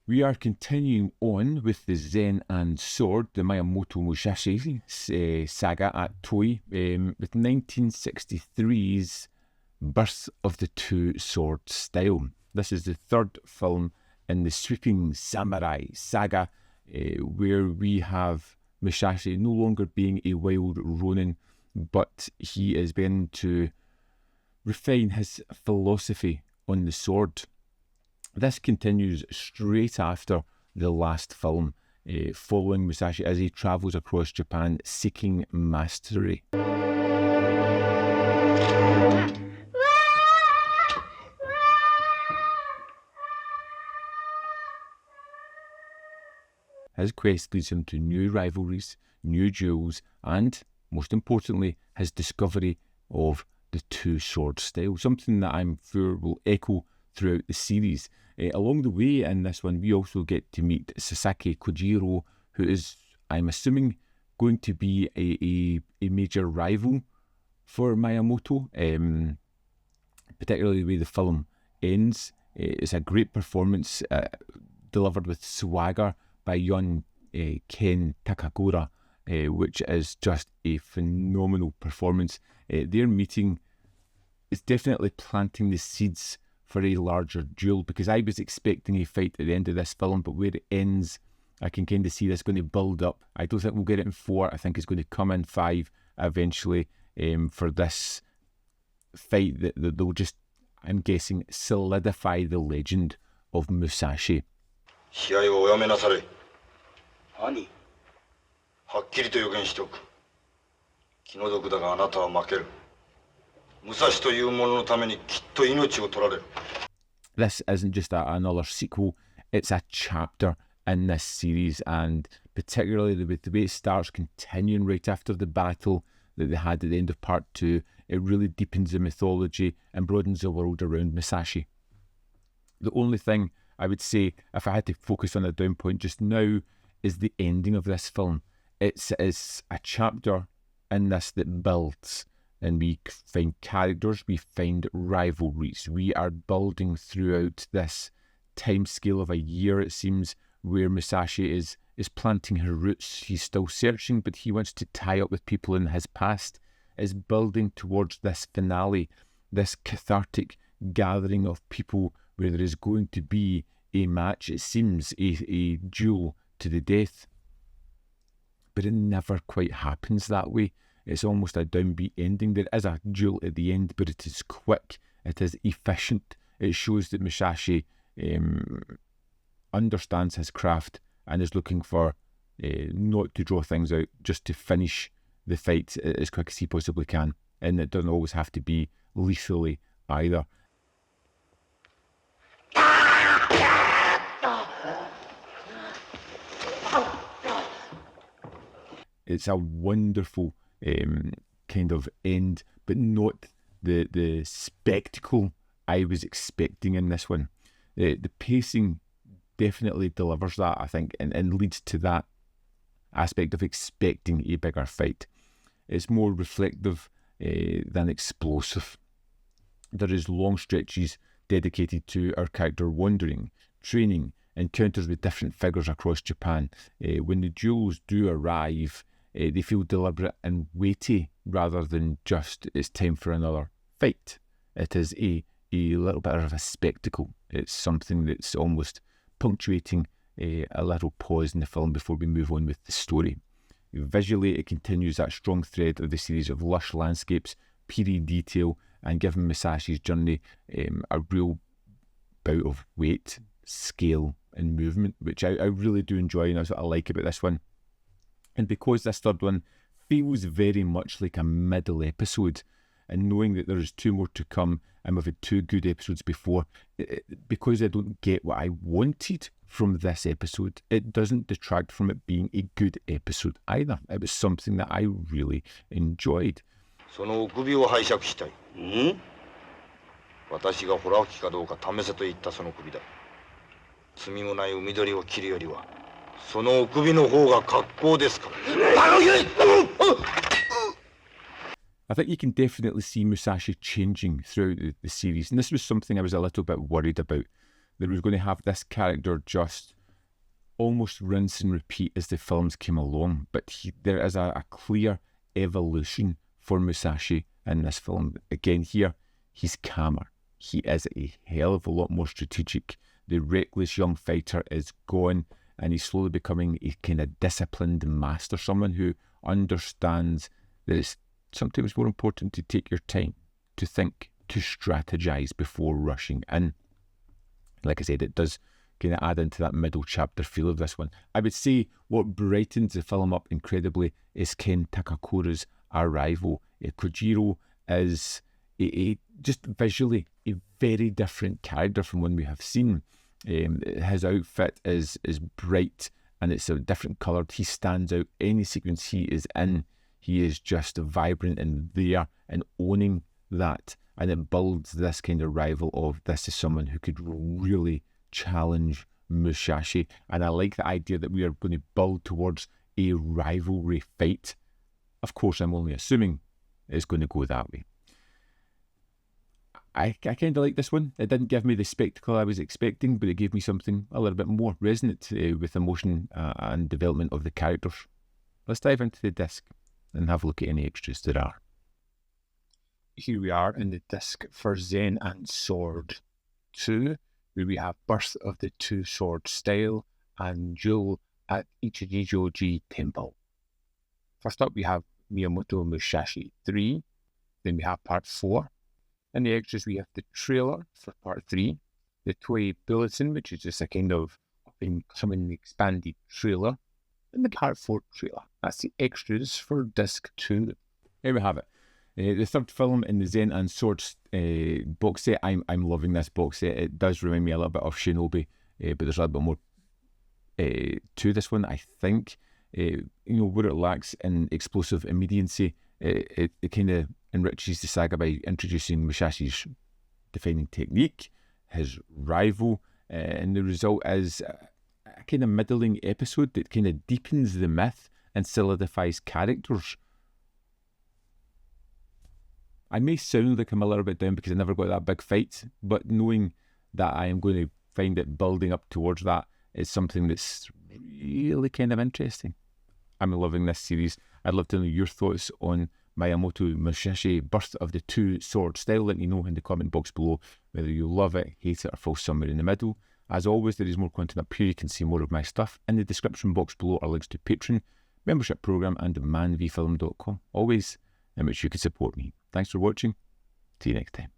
We are continuing on with the Zen and Sword, the Miyamoto Musashi Saga at Toei, with 1963's birth of the two-sword style. This is the third film in the sweeping samurai saga, where we have Musashi no longer being a wild ronin, but he is beginning to refine his philosophy on the sword. This continues straight after the last film, following Musashi as he travels across Japan seeking mastery. His quest leads him to new rivalries, new duels, and, most importantly, his discovery of the two-sword style, something that I'm sure will echo throughout the series. Along the way in this one, we also get to meet Sasaki Kojiro, who is, I'm assuming, going to be a major rival for Miyamoto, particularly the way the film ends. It's a great performance delivered with swagger by young Ken Takagura, which is just a phenomenal performance. Their meeting is definitely planting the seeds for a larger duel, because I was expecting a fight at the end of this film, but where it ends, I can kind of see this going to build up. I don't think we'll get it in 4. I think it's going to come in 5 eventually, for this fight that they'll just, I'm guessing, solidify the legend of Musashi. 試合をおやめなされ。何？はっきりと予言しておく。気の毒だがあなたは負ける。武蔵というもののためにきっと命を取られる。This isn't just another sequel, it's a chapter in this series, and particularly with the way it starts, continuing right after the battle that they had at the end of part 2, it really deepens the mythology and broadens the world around Musashi. The only thing I would say, if I had to focus on a down point just now, is the ending of this film. It's a chapter in this that builds, and we find characters, we find rivalries. We are building throughout this time scale of a year, it seems, where Musashi is planting her roots. He's still searching, but he wants to tie up with people in his past. Is building towards this finale, this cathartic gathering of people where there is going to be a match, it seems, a duel to the death. But it never quite happens that way. It's almost a downbeat ending. There is a duel at the end, but it is quick, it is efficient. It shows that Musashi understands his craft and is looking for not to draw things out, just to finish the fight as quick as he possibly can. And it doesn't always have to be lethally either. It's a wonderful kind of end, but not the spectacle I was expecting in this one. The pacing definitely delivers that, I think, and leads to that aspect of expecting a bigger fight. It's more reflective than explosive. There is long stretches dedicated to our character wandering, training, encounters with different figures across Japan. When the duels do arrive, they feel deliberate and weighty rather than just it's time for another fight. It is a little bit of a spectacle. It's something that's almost punctuating a little pause in the film before we move on with the story. Visually, it continues that strong thread of the series of lush landscapes, period detail, and giving Musashi's journey a real bout of weight, scale, and movement, which I really do enjoy, and that's what I like about this one. And because this third one feels very much like a middle episode, and knowing that there is 2 more to come, and we've had 2 good episodes before, because I don't get what I wanted from this episode, it doesn't detract from it being a good episode either. It was something that I really enjoyed. その首を拝借したい。私がホラ吹きかどうか試せと言ったその首だ。罪もない海鳥を切るよりは、その首の方が格好ですから。I think you can definitely see Musashi changing throughout the series, and this was something I was a little bit worried about. That we were going to have this character just almost rinse and repeat as the films came along, but there is a clear evolution for Musashi in this film. Again, here, he's calmer. He is a hell of a lot more strategic. The reckless young fighter is gone, and he's slowly becoming a kind of disciplined master, someone who understands that it's sometimes more important to take your time, to think, to strategize before rushing in. Like I said, it does kind of add into that middle chapter feel of this one. I would say what brightens the film up incredibly is Ken Takakura's arrival. Kojiro is just visually a very different character from one we have seen. His outfit is bright and it's a different coloured. He stands out. Any sequence he is in, he is just vibrant and there and owning that. And it builds this kind of rival of this is someone who could really challenge Musashi. And I like the idea that we are going to build towards a rivalry fight. Of course, I'm only assuming it's going to go that way. I kind of like this one. It didn't give me the spectacle I was expecting, but it gave me something a little bit more resonant with emotion and development of the characters. Let's dive into the disc and have a look at any extras there are. Here we are in the disc for Zen and Sword 2, where we have Birth of the Two Sword Style and Duel at Ichi-ryū Temple. First up, we have Miyamoto Musashi III. Then we have Part 4. In the extras, we have the trailer for Part 3, the Toei Bulletin, which is just a kind of up-and-coming expanded trailer, and the Part 4 trailer. That's the extras for Disc 2. Here we have it. The third film in the Zen and Sword box set. I'm loving this box set. It does remind me a little bit of Shinobi, but there's a little bit more to this one, I think. Where it lacks in explosive immediacy, it kind of enriches the saga by introducing Musashi's defining technique, his rival, and the result is a kind of middling episode that kind of deepens the myth and solidifies characters. I may sound like I'm a little bit down because I never got that big fight, but knowing that I am going to find it building up towards that is something that's really kind of interesting. I'm loving this series. I'd love to know your thoughts on Miyamoto Musashi Birth of the Two Sword Style. Let me know in the comment box below whether you love it, hate it, or fall somewhere in the middle. As always, there is more content up here. You can see more of my stuff. In the description box below are links to Patreon, membership program, and manvfilm.com. Always in which you can support me. Thanks for watching. See you next time.